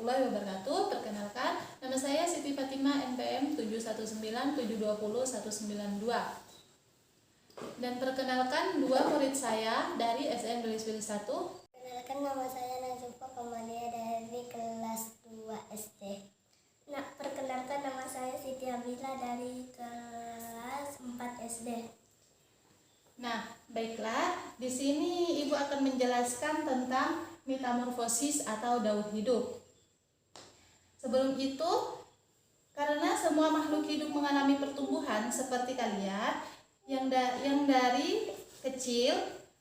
warahmatullahi wabarakatuh. Perkenalkan, nama saya Siti Fatimah, NPM 719720192. Dan perkenalkan dua murid saya dari SN Gelis Wilis 1. Perkenalkan, nama saya Nazufa Kamalia dari kelas 2 SD. Perkenalkan, nama saya Siti Abila dari kelas 4 SD. Nah, baiklah, di sini Ibu akan menjelaskan tentang metamorfosis atau daur hidup. Sebelum itu, karena semua makhluk hidup mengalami pertumbuhan seperti kalian yang dari kecil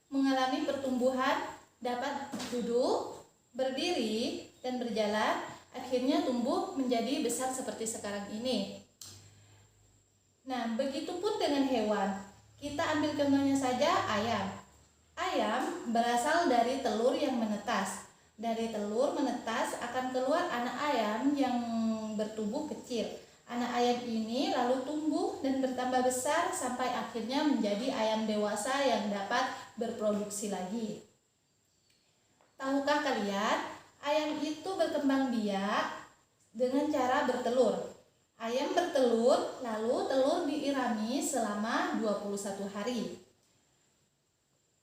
mengalami pertumbuhan dapat duduk, berdiri, dan berjalan, akhirnya tumbuh menjadi besar seperti sekarang ini. Nah, begitupun dengan hewan. Kita ambil contohnya saja ayam. Ayam berasal dari telur yang menetas. Dari telur menetas akan keluar anak ayam yang bertubuh kecil. Anak ayam ini lalu tumbuh dan bertambah besar sampai akhirnya menjadi ayam dewasa yang dapat berproduksi lagi. Tahukah kalian, ayam itu berkembang biak dengan cara bertelur. Ayam bertelur, lalu telur diirami selama 21 hari.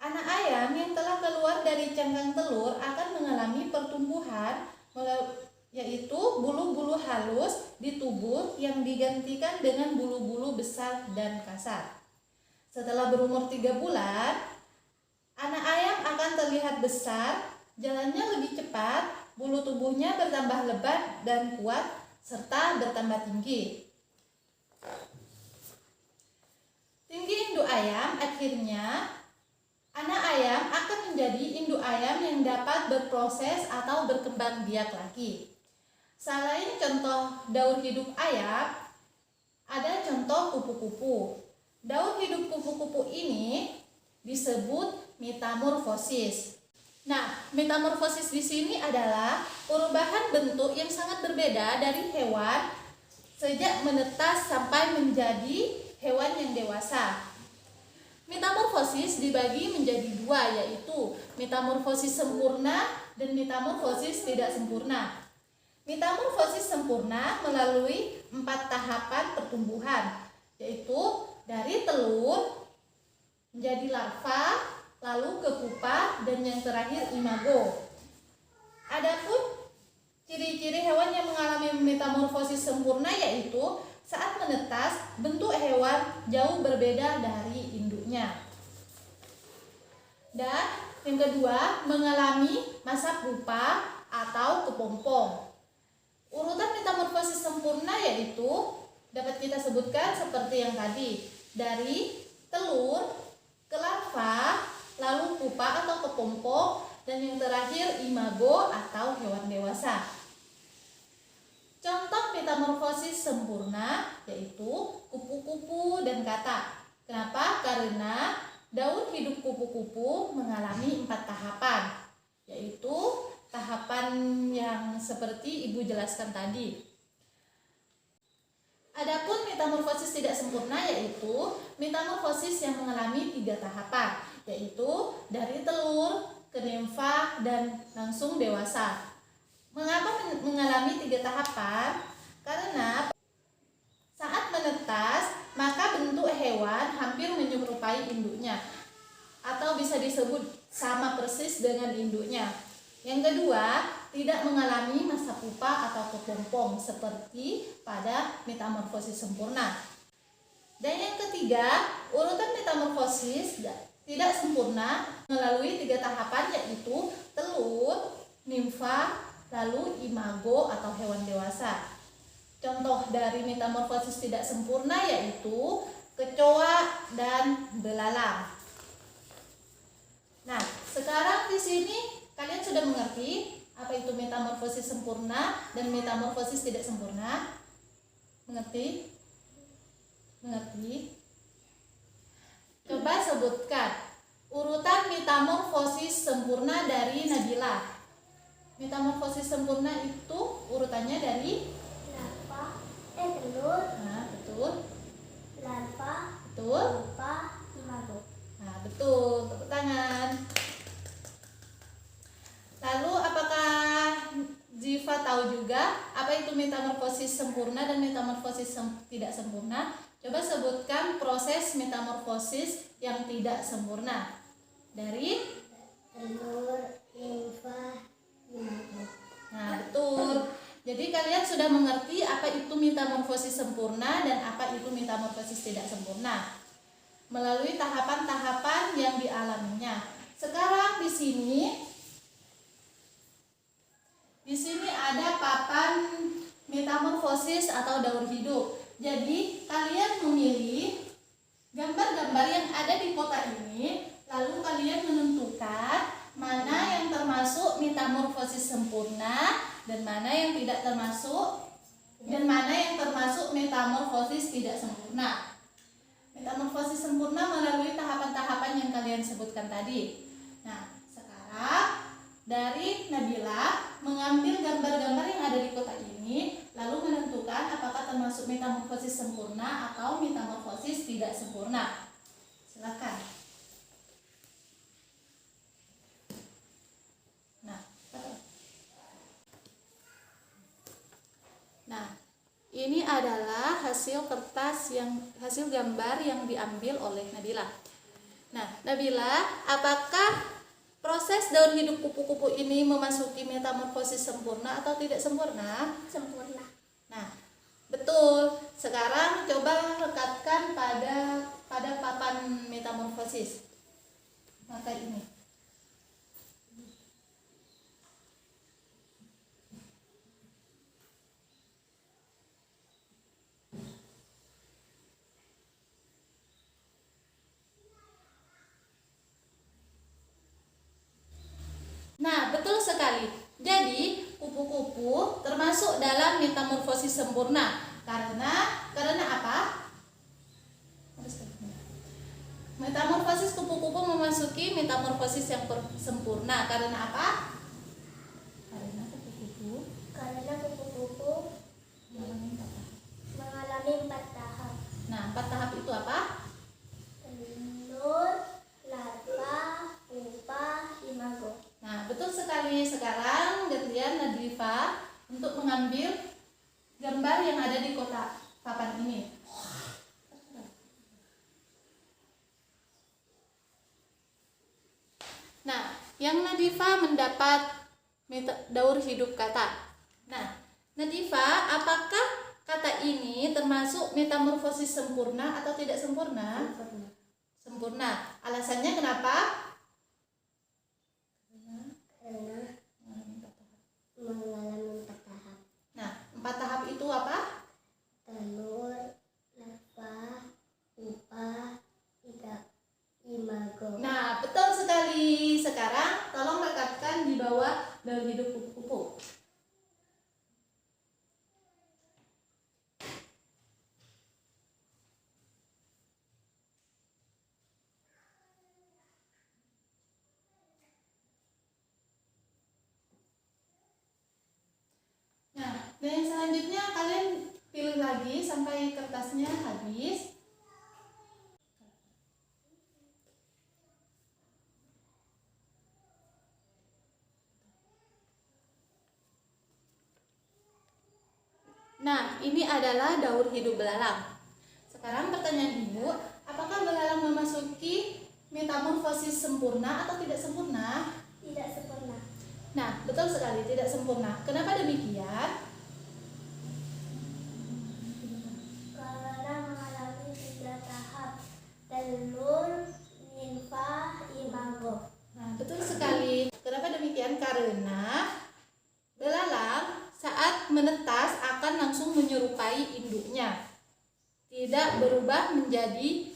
Anak ayam yang telah keluar dari cangkang telur akan mengalami pertumbuhan, yaitu bulu-bulu halus di tubuh yang digantikan dengan bulu-bulu besar dan kasar. Setelah berumur 3 bulan, anak ayam akan terlihat besar, jalannya lebih cepat, bulu tubuhnya bertambah lebat dan kuat, serta bertambah tinggi. Tinggi induk ayam, akhirnya anak ayam akan menjadi induk ayam yang dapat berproses atau berkembang biak lagi. Selain contoh daur hidup ayam, ada contoh kupu-kupu. Daur hidup kupu-kupu ini disebut metamorfosis. Nah, metamorfosis di sini adalah perubahan bentuk yang sangat berbeda dari hewan sejak menetas sampai menjadi hewan yang dewasa. Metamorfosis dibagi menjadi dua, yaitu metamorfosis sempurna dan metamorfosis tidak sempurna. Metamorfosis sempurna melalui 4 tahapan pertumbuhan, yaitu dari telur menjadi larva, lalu ke pupa, dan yang terakhir imago. Adapun ciri-ciri hewan yang mengalami metamorfosis sempurna yaitu saat menetas bentuk hewan jauh berbeda dari induknya. Dan yang kedua, mengalami masa pupa atau kepompong. Urutan metamorfosis sempurna yaitu dapat kita sebutkan seperti yang tadi, dari telur ke larva, lalu pupa atau kepompong, dan yang terakhir imago atau hewan dewasa. Contoh metamorfosis sempurna yaitu kupu-kupu dan katak. Kenapa? Karena daur hidup kupu-kupu mengalami 4 tahapan, yaitu tahapan yang seperti Ibu jelaskan tadi. Adapun metamorfosis tidak sempurna yaitu metamorfosis yang mengalami 3 tahapan, yaitu dari telur ke nimfa dan langsung dewasa. Mengapa mengalami 3 tahapan? Karena saat menetas, maka bentuk hewan hampir menyerupai induknya, atau bisa disebut sama persis dengan induknya. Yang kedua, tidak mengalami masa pupa atau kepompong seperti pada metamorfosis sempurna. Dan yang ketiga, urutan metamorfosis tidak sempurna melalui 3 tahapan, yaitu telur, nimfa, lalu imago atau hewan dewasa. Contoh dari metamorfosis tidak sempurna yaitu kecoa dan belalang. Nah, sekarang di sini kalian sudah mengerti apa itu metamorfosis sempurna dan metamorfosis tidak sempurna? Mengerti? Mengerti? Coba sebutkan urutan metamorfosis sempurna dari Nabila. Metamorfosis sempurna itu urutannya dari telur. Nah, betul. Larva. Betul. Pupa. Imago. Nah, betul. Tepuk tangan. Lalu apakah Ziva tahu juga apa itu metamorfosis sempurna dan metamorfosis tidak sempurna. Coba sebutkan proses metamorfosis yang tidak sempurna. Dari telur, nimfa, imago. Nah, betul. Jadi kalian sudah mengerti apa itu metamorfosis sempurna dan apa itu metamorfosis tidak sempurna melalui tahapan-tahapan yang dialaminya. Sekarang di sini ada papan metamorfosis atau daur hidup. Jadi kalian memilih gambar-gambar yang ada di kotak ini, lalu kalian menentukan mana yang termasuk metamorfosis sempurna dan mana yang tidak termasuk, dan mana yang termasuk metamorfosis tidak sempurna. Metamorfosis sempurna melalui tahapan-tahapan yang kalian sebutkan tadi. Nah, sekarang dari Nabila mengambil gambar-gambar yang ada di kotak ini, lalu menentukan apakah termasuk metamorfosis sempurna atau metamorfosis tidak sempurna. Silakan. Nah, ini adalah hasil gambar yang diambil oleh Nabila. Nah, Nabila, apakah proses daur hidup kupu-kupu ini memasuki metamorfosis sempurna atau tidak sempurna? Sempurna. Nah, betul. Sekarang coba rekatkan pada papan metamorfosis. Maka ini. Nah, betul sekali. Jadi, kupu-kupu termasuk dalam metamorfosis sempurna. Karena apa? Metamorfosis kupu-kupu memasuki metamorfosis yang sempurna. Karena apa? Karena kupu-kupu mengalami 4 tahap. Nah, 4 tahap itu apa? Telur, larva, pupa, imago. Nah, betul sekali. Sekarang gantian Nadlifa untuk mengambil gambar yang ada di kotak papan ini. Nah, yang Nadifa mendapat daur hidup kata. Nah, Nadifa, apakah kata ini termasuk metamorfosis sempurna atau tidak sempurna? Sempurna. Alasannya kenapa? Karena mengalami 4 tahap. Nah, 4 tahap itu apa? Telur, larva, pupa, imago. Nah, betul sekali. Sekarang tolong rekatkan di bawah daur hidup kupu-kupu. Nah, dan yang selanjutnya kalian pilih lagi sampai kertasnya habis. Nah, ini adalah daur hidup belalang. Sekarang pertanyaan Ibu, apakah belalang memasuki metamorfosis sempurna atau tidak sempurna? Tidak sempurna. Nah, betul sekali, tidak sempurna. Kenapa demikian? Karena mengalami 3 tahap. Telur, nimfa, imago. Nah, betul sekali. Kenapa demikian? Karena belalang saat menetas akan langsung menyerupai induknya. Tidak berubah menjadi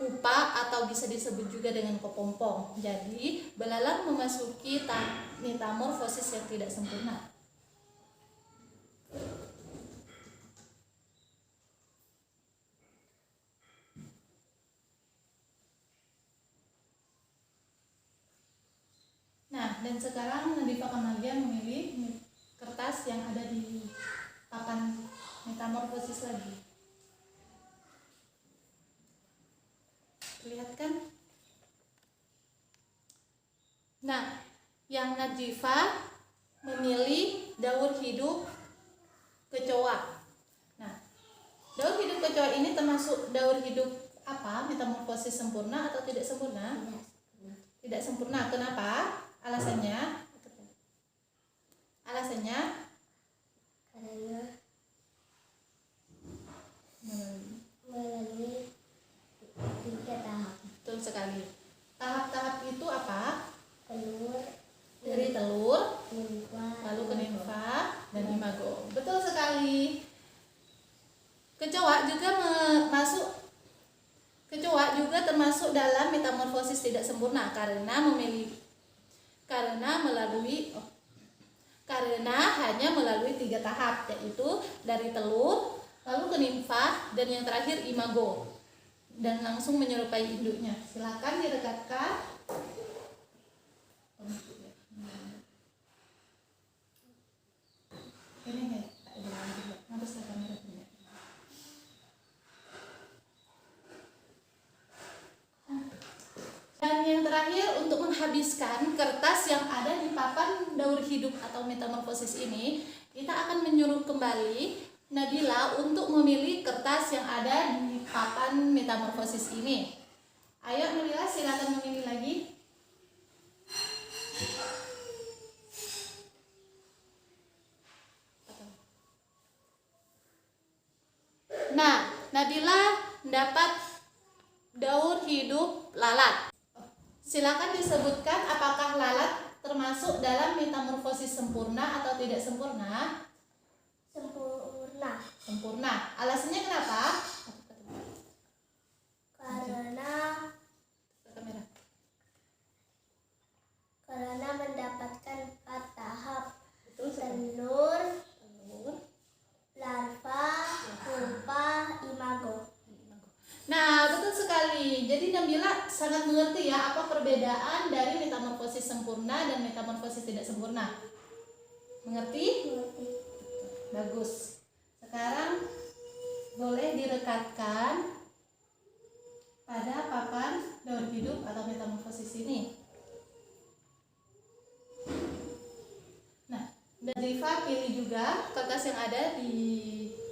pupa atau bisa disebut juga dengan kepompong. Jadi, belalang memasuki metamorfosis yang tidak sempurna. Nah, dan sekarang Nadifa Kamalia memilih kertas yang ada di papan metamorfosis lagi. Lihat kan? Nah, yang Nadifa memilih daur hidup kecoa. Nah, daur hidup kecoa ini termasuk daur hidup apa? Metamorfosis sempurna atau tidak sempurna? Tidak sempurna. Kenapa? Alasannya? Alasannya? Karena melalui 3 tahap. Betul sekali. Tahap-tahap itu apa? Telur, Dari telur, nimfa, lalu ke nimfa, dan imago. Betul sekali. Kecoa juga kecoa juga termasuk dalam metamorfosis tidak sempurna karena hanya melalui 3 tahap, yaitu dari telur, lalu ke nimfa, dan yang terakhir imago, dan langsung menyerupai induknya. Silakan direkatkan. Ini harus kamera punya. Dan yang terakhir, untuk menghabiskan kertas yang ada di papan daur hidup atau metamorfosis ini, kita akan menyuruh kembali Nabila untuk memilih kertas yang ada di papan metamorfosis ini. Ayo Nabila, silakan memilih lagi. Nah, Nabila mendapat daur hidup lalat. Silakan disebutkan apakah lalat termasuk dalam metamorfosis sempurna atau tidak sempurna? sempurna. Sempurna. Alasannya kenapa? Karena mendapatkan 4 tahap. Betul sekali. Telur, Telur. larva, pupa, imago. Nah, betul sekali. Jadi Nabila sangat mengerti ya apa perbedaan dari metamorfosis sempurna dan metamorfosis tidak sempurna. Mengerti? Mengerti. Bagus. Sekarang boleh direkatkan pada papan daur hidup atau metamorfosis ini. Nah, dan Rifa pilih juga kertas yang ada di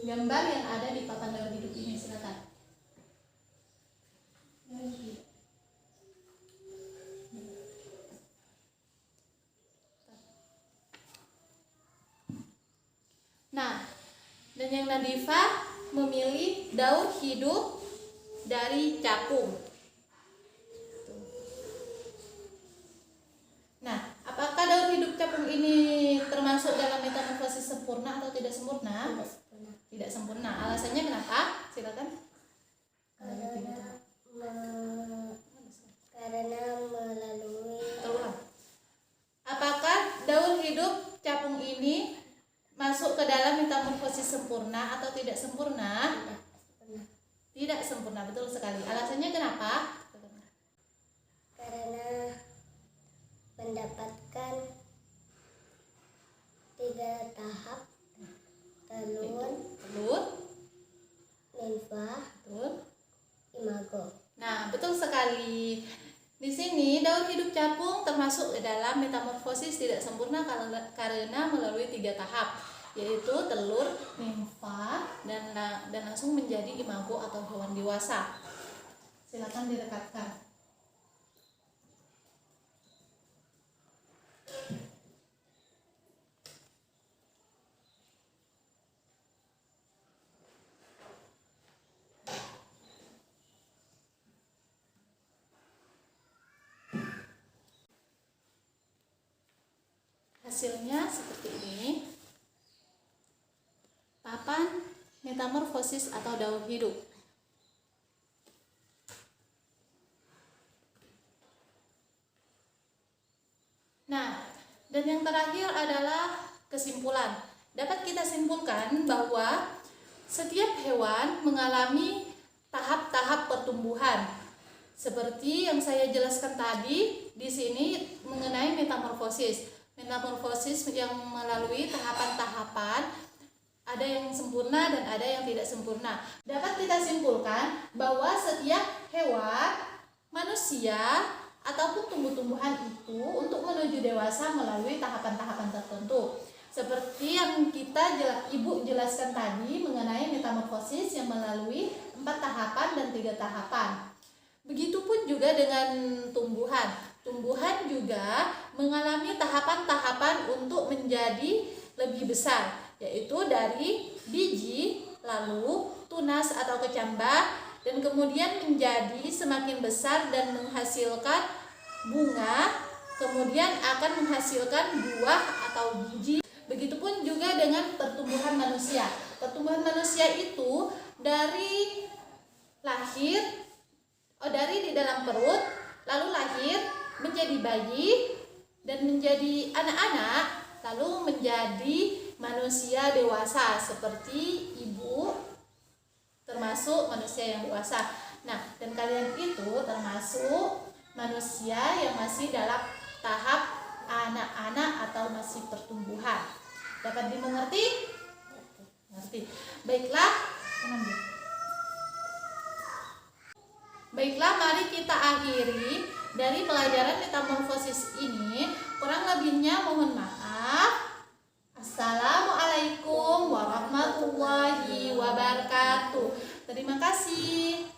gambar yang ada di papan daur hidup ini. Silakan. Nah, dan yang Nadifa memilih daur hidup dari capung. Nah, apakah daur hidup capung ini termasuk dalam metamorfosis sempurna atau tidak sempurna? Tidak sempurna. Tidak sempurna. Alasannya kenapa? Silakan. Karena melalui Keluar. Apakah daur hidup capung ini masuk ke dalam metamorfosis sempurna atau tidak sempurna? tidak sempurna. Tidak sempurna, betul sekali. Alasannya kenapa? Karena mendapatkan 3 tahap. Telur, Telur, nimfa, betul. imago. Nah, betul sekali. Di sini daur hidup capung termasuk ke dalam metamorfosis tidak sempurna karena melalui 3 tahap, yaitu telur, nimfa, dan langsung menjadi imago atau hewan dewasa. Silakan direkatkan. Hasilnya seperti ini. Papan metamorfosis atau daur hidup. Nah, dan yang terakhir adalah kesimpulan. Dapat kita simpulkan bahwa setiap hewan mengalami tahap-tahap pertumbuhan. Seperti yang saya jelaskan tadi di sini mengenai metamorfosis. Metamorfosis yang melalui tahapan-tahapan, ada yang sempurna dan ada yang tidak sempurna. Dapat kita simpulkan bahwa setiap hewan, manusia, ataupun tumbuh-tumbuhan itu untuk menuju dewasa melalui tahapan-tahapan tertentu. Seperti yang Ibu jelaskan tadi mengenai metamorfosis yang melalui 4 tahapan dan 3 tahapan. Begitupun juga dengan tumbuhan. Tumbuhan juga mengalami tahapan-tahapan untuk menjadi lebih besar, yaitu dari biji, lalu tunas atau kecambah, dan kemudian menjadi semakin besar dan menghasilkan bunga, kemudian akan menghasilkan buah atau biji. Begitupun juga dengan pertumbuhan manusia. Pertumbuhan manusia itu dari di dalam perut, lalu lahir, menjadi bayi, dan menjadi anak-anak, lalu menjadi manusia dewasa seperti ibu, termasuk manusia yang dewasa. Nah, dan kalian itu termasuk manusia yang masih dalam tahap anak-anak atau masih pertumbuhan. Dapat dimengerti? Ngerti. Baiklah, mari kita akhiri dari pelajaran metamorfosis ini. Kurang lebihnya mohon maaf. Assalamualaikum warahmatullahi wabarakatuh. Terima kasih.